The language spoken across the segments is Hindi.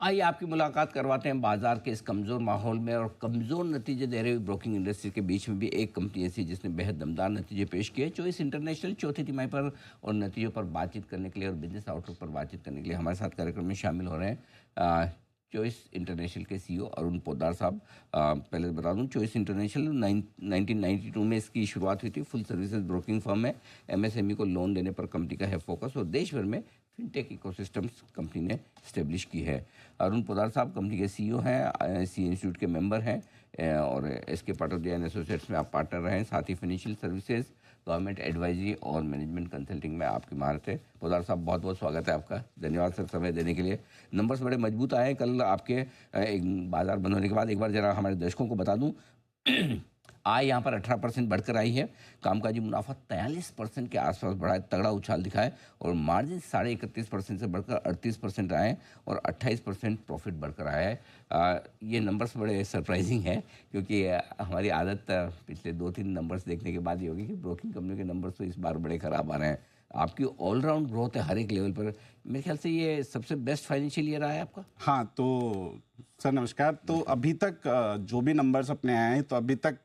आइए आपकी मुलाकात करवाते हैं बाजार के इस कमज़ोर माहौल में और कमज़ोर नतीजे दे रही ब्रोकिंग इंडस्ट्री के बीच में भी एक कंपनी ऐसी जिसने बेहद दमदार नतीजे पेश किए। चॉइस इंटरनेशनल चौथी तिमाही पर और नतीजों पर बातचीत करने के लिए और बिजनेस आउटलुक पर बातचीत करने के लिए हमारे साथ कार्यक्रम में शामिल हो रहे हैं चॉइस इंटरनेशनल के सीईओ अरुण पोद्दार साहब। पहले बता दूं, चॉइस इंटरनेशनल 1992 में इसकी शुरुआत हुई थी। फुल सर्विसेज ब्रोकिंग फर्म है। एमएसएमई को लोन देने पर कंपनी का है फोकस और देश भर में फिनटेक इकोसिस्टम्स कंपनी ने स्टेब्लिश की है। अरुण पोद्दार साहब कंपनी के सीईओ हैं, सी इंस्टीट्यूट के मेंबर हैं और एसके पाठक एंड एसोसिएट्स में आप पार्टनर रहे हैं। साथ ही फाइनेंशियल सर्विसेज, गवर्नमेंट एडवाइजरी और मैनेजमेंट कंसल्टिंग में आपकी महारत है। पोद्दार साहब बहुत बहुत स्वागत है आपका। धन्यवाद सर समय देने के लिए। नंबर्स बड़े मजबूत आए कल आपके एक बाजार बंद होने के बाद। एक बार जरा हमारे दर्शकों को बता दूं आय यहाँ पर 18% बढ़कर आई है। कामकाजी मुनाफा 43% के आसपास बढ़ा है, तगड़ा उछाल दिखा है और मार्जिन 31.5% से बढ़कर 38% आए हैं और 28% प्रॉफिट बढ़कर आया है। ये नंबर्स बड़े सरप्राइजिंग हैं क्योंकि हमारी आदत पिछले 2-3 नंबर्स देखने के बाद ये होगी कि ब्रोकिंग कंपनी के नंबर्स तो इस बार बड़े ख़राब आ रहे हैं। आपकी ऑलराउंड ग्रोथ है हर एक लेवल पर। मेरे ख्याल से ये सबसे बेस्ट फाइनेंशियल ईयर रहा है आपका। हाँ, तो सर नमस्कार। तो अभी तक जो भी नंबर्स अपने आए हैं तो अभी तक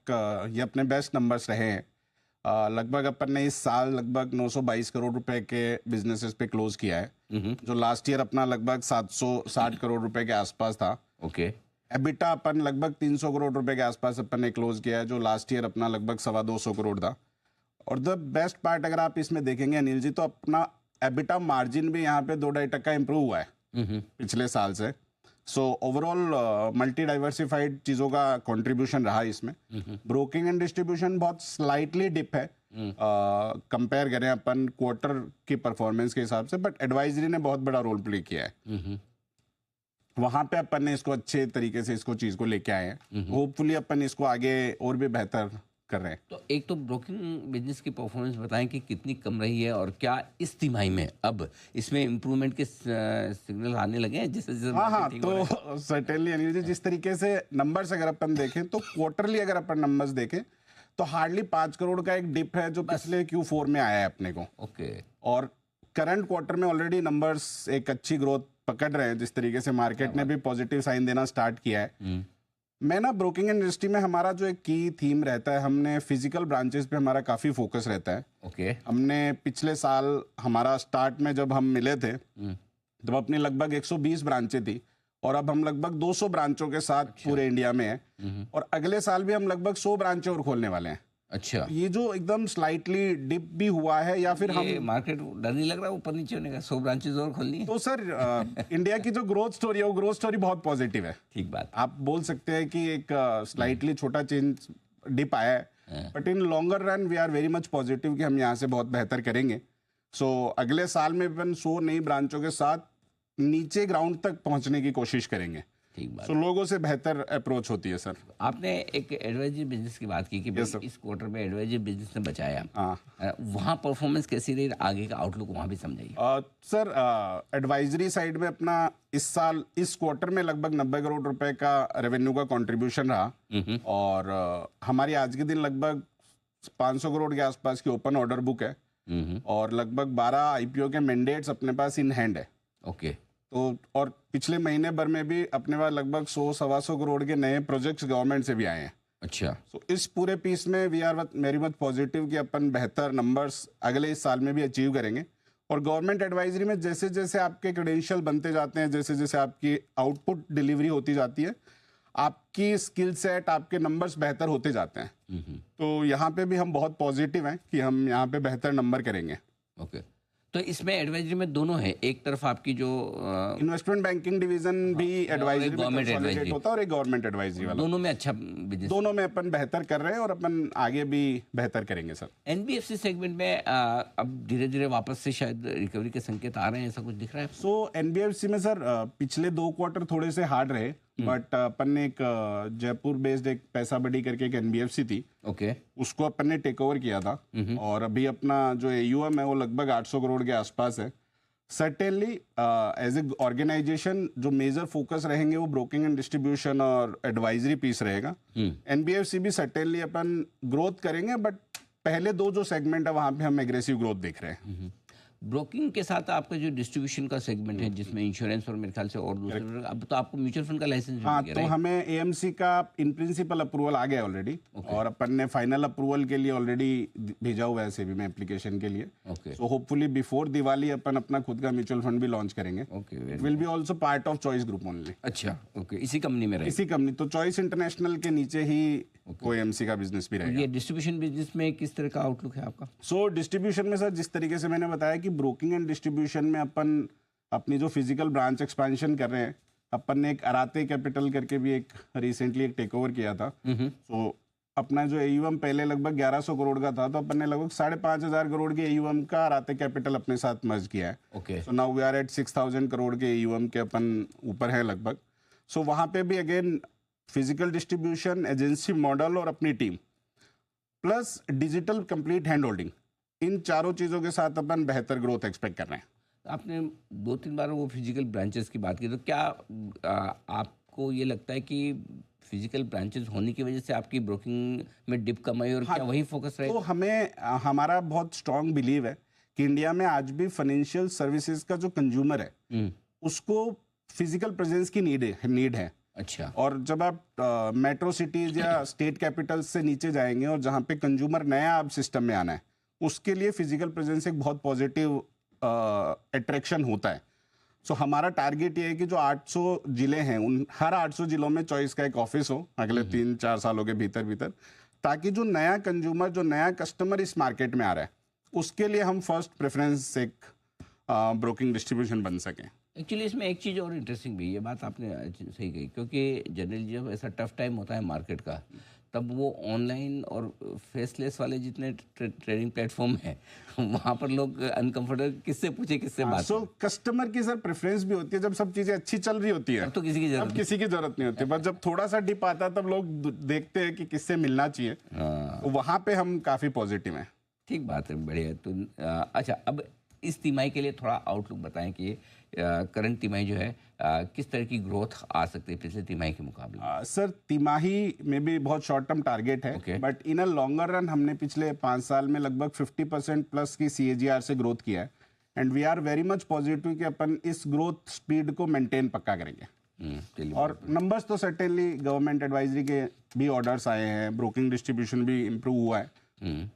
ये अपने बेस्ट नंबर्स रहे हैं। लगभग अपन ने इस साल लगभग 922 करोड़ रुपए के बिजनेसेस पे क्लोज किया है, जो लास्ट ईयर अपना लगभग 760 करोड़ रुपए के आसपास था। ओके। एबिटा अपन लगभग 300 करोड़ रुपए के आसपास अपन ने क्लोज किया है, जो लास्ट ईयर अपना लगभग 225 करोड़ था। और द बेस्ट पार्ट अगर आप इसमें देखेंगे अनिल जी, तो अपना एबिटा मार्जिन भी यहाँ पे 2-2.5% इंप्रूव हुआ है पिछले साल से। सो ओवरऑल मल्टी डाइवर्सिफाइड चीज़ों का कंट्रीब्यूशन रहा इसमें। ब्रोकिंग एंड डिस्ट्रीब्यूशन बहुत स्लाइटली डिप है कंपेयर करें अपन क्वार्टर की परफॉर्मेंस के हिसाब से, बट एडवाइजरी ने बहुत बड़ा रोल प्ले किया है। वहां पे अपन ने इसको अच्छे तरीके से इसको चीज़ को लेके आए हैं। होपफुली अपन इसको आगे और भी बेहतर कर रहे हैं। तो एक तो ब्रोकिंग बिजनेस की परफॉर्मेंस बताएं कि कितनी कम रही है और क्या इस तिमाही में अब इसमें इम्प्रूवमेंट के सिग्नल आने लगे हैं जैसे जैसे हाँ, तो सर्टेनली अनिल जी, जिस तरीके से नंबर्स अगर अपन देखें तो क्वार्टरली अगर अपन नंबर्स देखें तो हार्डली 5 करोड़ का एक डिप है जो पिछले Q4 में आया है अपने को। ओके। और करंट क्वार्टर में ऑलरेडी नंबर्स एक अच्छी ग्रोथ पकड़ रहे हैं, जिस तरीके से मार्केट ने भी पॉजिटिव साइन देना स्टार्ट किया है। मैं ना ब्रोकिंग इंडस्ट्री में हमारा जो एक की थीम रहता है, हमने फिजिकल ब्रांचेस पे हमारा काफ़ी फोकस रहता है। ओके। हमने पिछले साल हमारा स्टार्ट में जब हम मिले थे तब अपनी लगभग 120 ब्रांचें थी और अब हम लगभग 200 ब्रांचों के साथ पूरे इंडिया में हैं और अगले साल भी हम लगभग 100 ब्रांचें और खोलने वाले हैं। अच्छा। ये जो एकदम स्लाइटली डिप भी हुआ है या फिर हम मार्केट डर नहीं लग रहा ऊपर नीचे होने का, 100 ब्रांचेस और खोलनी है? तो सर इंडिया की जो ग्रोथ स्टोरी है वो ग्रोथ स्टोरी बहुत पॉजिटिव है। ठीक बात। आप बोल सकते हैं कि एक स्लाइटली छोटा चेंज डिप आया है, but in longer run we are very much positive कि हम यहाँ से बहुत बेहतर करेंगे। सो अगले साल में अपन 100 नई ब्रांचों के साथ नीचे ग्राउंड तक पहुंचने की कोशिश करेंगे। ठीक बात। सो लोगों से बेहतर अप्रोच होती है सर। आपने एक एडवाइजरी बिजनेस की बात की कि इस क्वार्टर में एडवाइजरी बिजनेस ने बचाया। वहाँ परफॉर्मेंस कैसी रही, आगे का आउटलुक वहाँ भी समझाइए। सर एडवाइजरी साइड में अपना इस साल इस क्वार्टर में लगभग 90 करोड़ रुपए का रेवेन्यू का कंट्रीब्यूशन रहा और हमारी आज के दिन लगभग 500 करोड़ के आसपास की ओपन ऑर्डर बुक है और लगभग 12 आईपीओ के मैंडेट्स अपने पास इन हैंड है। ओके। तो और पिछले महीने भर में भी अपने पास लगभग 100-125 करोड़ के नए प्रोजेक्ट्स गवर्नमेंट से भी आए हैं। अच्छा। तो इस पूरे पीस में we are very much positive कि अपन बेहतर नंबर्स अगले इस साल में भी अचीव करेंगे। और गवर्नमेंट एडवाइजरी में जैसे जैसे आपके क्रेडेंशियल बनते जाते हैं, जैसे जैसे आपकी आउटपुट डिलीवरी होती जाती है, आपकी स्किल सेट, आपके नंबर्स बेहतर होते जाते हैं। तो यहाँ पे भी हम बहुत पॉजिटिव हैं कि हम यहाँ पे बेहतर नंबर करेंगे। ओके। तो इसमें एडवाइजरी में दोनों है, एक तरफ आपकी जो इन्वेस्टमेंट बैंकिंग डिवीजन भी एडवाइजरी में गवर्नमेंट कंसोलिडेट होता है और एक गवर्नमेंट एडवाइजरी वाला। दोनों में अच्छा बिजनेस, दोनों में अपन बेहतर कर रहे हैं और अपन आगे भी बेहतर करेंगे सर। एनबीएफसी सेगमेंट में अब धीरे धीरे वापस से शायद रिकवरी के संकेत आ रहे हैं, ऐसा कुछ दिख रहा है? सो एनबीएफसी में सर पिछले 2 क्वार्टर थोड़े से हार्ड रहे, बट अपन ने एक जयपुर बेस्ड एक पैसा बड़ी करके एक एनबीएफसी थी। ओके। उसको अपन ने टेक ओवर किया था और अभी अपना जो एयूएम है वो लगभग 800 करोड़ के आसपास है। सर्टेनली एज ए ऑर्गेनाइजेशन जो मेजर फोकस रहेंगे वो ब्रोकिंग एंड डिस्ट्रीब्यूशन और एडवाइजरी पीस रहेगा। एनबीएफसी भी सर्टेनली अपन ग्रोथ करेंगे, बट पहले 2 जो सेगमेंट है वहां पे हम एग्रेसिव ग्रोथ देख रहे हैं। ब्रोकिंग के साथ आपका जो डिस्ट्रीब्यूशन का सेगमेंट है जिसमें इंश्योरेंस और मेरे ख्याल से और दूसरे, अब तो आपको म्यूचुअल फंड का लाइसेंस भी हाँ, मिल तो गया, हमें एएमसी का इन प्रिंसिपल अप्रूवल आ गया ऑलरेडी, और अपन ने फाइनल अप्रूवल के लिए ऑलरेडी भेजा हुआ है सेबी में एप्लीकेशन के लिए। Okay so hopefully before Diwali अपन अपना खुद का म्यूचुअल फंड भी लॉन्च करेंगे। Okay, it will be also part of Choice Group only. अच्छा, ओके, इसी कंपनी में रहेगा। इसी कंपनी, तो चॉइस इंटरनेशनल के नीचे ही वो एएमसी का बिजनेस भी रहेगा। ये डिस्ट्रीब्यूशन बिजनेस में किस तरह का आउटलुक है आपका? सो डिस्ट्रीब्यूशन में सर, जिस तरीके से मैंने बताया कि ब्रोकिंग एंड डिस्ट्रीब्यूशन में अपन अपनी जो फिजिकल ब्रांच एक्सपेंशन कर रहे हैं, अपन ने एक अराते कैपिटल करके भी एक रिसेंटली एक टेक ओवर किया था। सो अपना जो एयूएम पहले लगभग 1100 करोड़ का था, तो अपन ने लगभग 5,500 करोड़ के एयूएम का अराते कैपिटल अपने साथ मर्ज किया है। Okay, so now we are at 6,000 crore के एयूएम के अपन ऊपर है लगभग। सो वहाँ पे भी again physical distribution, agency model और अपनी team plus digital complete hand holding, इन चारों चीज़ों के साथ अपन बेहतर ग्रोथ एक्सपेक्ट कर रहे हैं। आपने 2-3 बार वो फिजिकल ब्रांचेस की बात की, तो क्या आपको ये लगता है कि फिजिकल ब्रांचेस होने की वजह से आपकी ब्रोकिंग में डिप कम आई और क्या वही फोकस तो रहेगा? हमें हमारा बहुत स्ट्रांग बिलीव है कि इंडिया में आज भी फाइनेंशियल सर्विसेज का जो कंज्यूमर है उसको फिजिकल प्रेजेंस की नीड है। अच्छा, और जब आप मेट्रो सिटीज या स्टेट कैपिटल्स से नीचे जाएंगे और जहाँ पे कंज्यूमर नया अब सिस्टम में आना है, उसके लिए फिजिकल प्रेजेंस एक बहुत पॉजिटिव अट्रैक्शन होता है। सो हमारा टारगेट ये है कि जो 800 जिले हैं, उन हर 800 जिलों में चॉइस का एक ऑफिस हो अगले 3-4 सालों के भीतर, ताकि जो नया कंज्यूमर, जो नया कस्टमर इस मार्केट में आ रहा है, उसके लिए हम फर्स्ट प्रेफरेंस एक ब्रोकिंग डिस्ट्रीब्यूशन बन सकें। एक्चुअली इसमें एक चीज़ और इंटरेस्टिंग भी है, ये बात आपने सही कही, क्योंकि जनरली जब ऐसा टफ टाइम होता है मार्केट का, तब वो ऑनलाइन और फेसलेस वाले जितने ट्रेडिंग प्लेटफॉर्म है वहाँ पर लोग अनकंफर्टेबल, किससे पूछे किससे बात। सो कस्टमर की सर प्रेफरेंस भी होती है, जब सब चीजें अच्छी चल रही होती है अब तो किसी की अब जरूरत किसी की जरूरत नहीं होती, बस जब थोड़ा सा डिप आता है तब लोग देखते हैं कि किससे मिलना चाहिए। वहाँ पे हम काफी पॉजिटिव हैं। ठीक बात है, बढ़िया। तो अच्छा, अब इस तिमाही के लिए थोड़ा आउटलुक बताएं कि करंट तिमाही जो है किस तरह की ग्रोथ आ सकती है पिछले तिमाही के मुकाबले? सर तिमाही में भी बहुत शॉर्ट टर्म टारगेट है, but in a longer run हमने पिछले 5 साल में लगभग 50% प्लस की CAGR से ग्रोथ किया है, and we are very much positive कि अपन इस ग्रोथ स्पीड को मेंटेन पक्का करेंगे। और नंबर्स तो सर्टेनली गवर्नमेंट एडवाइजरी के भी ऑर्डर्स आए हैं, ब्रोकिंग डिस्ट्रीब्यूशन भी इम्प्रूव हुआ है।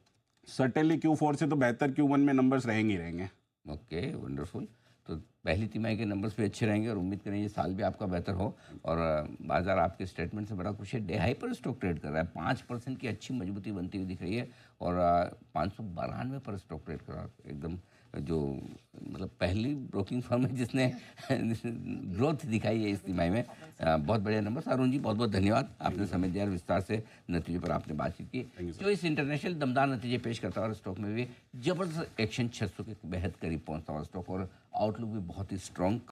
सर्टेनली Q4 से तो बेहतर Q1 में नंबर्स रहेंगे। Okay, wonderful. तो पहली तिमाही के नंबर्स भी अच्छे रहेंगे और उम्मीद करें ये साल भी आपका बेहतर हो। और बाजार आपके स्टेटमेंट से बड़ा खुश है, डे हाई पर स्टॉक ट्रेड कर रहा है, 5% की अच्छी मजबूती बनती हुई दिख रही है, और 592 पर स्टॉक ट्रेड कर रहा है। एकदम जो मतलब पहली ब्रोकिंग फर्म है जिसने ग्रोथ दिखाई है इस तिमाही में। बहुत बढ़िया नंबर। अरुण जी, बहुत बहुत धन्यवाद, आपने समय दिया और विस्तार से नतीजे पर आपने बातचीत की। जो इस इंटरनेशनल दमदार नतीजे पेश करता है और स्टॉक में भी जबरदस्त एक्शन, 600 के बेहद करीब पहुंचता हुआ स्टॉक, और आउटलुक भी बहुत ही स्ट्रॉन्ग।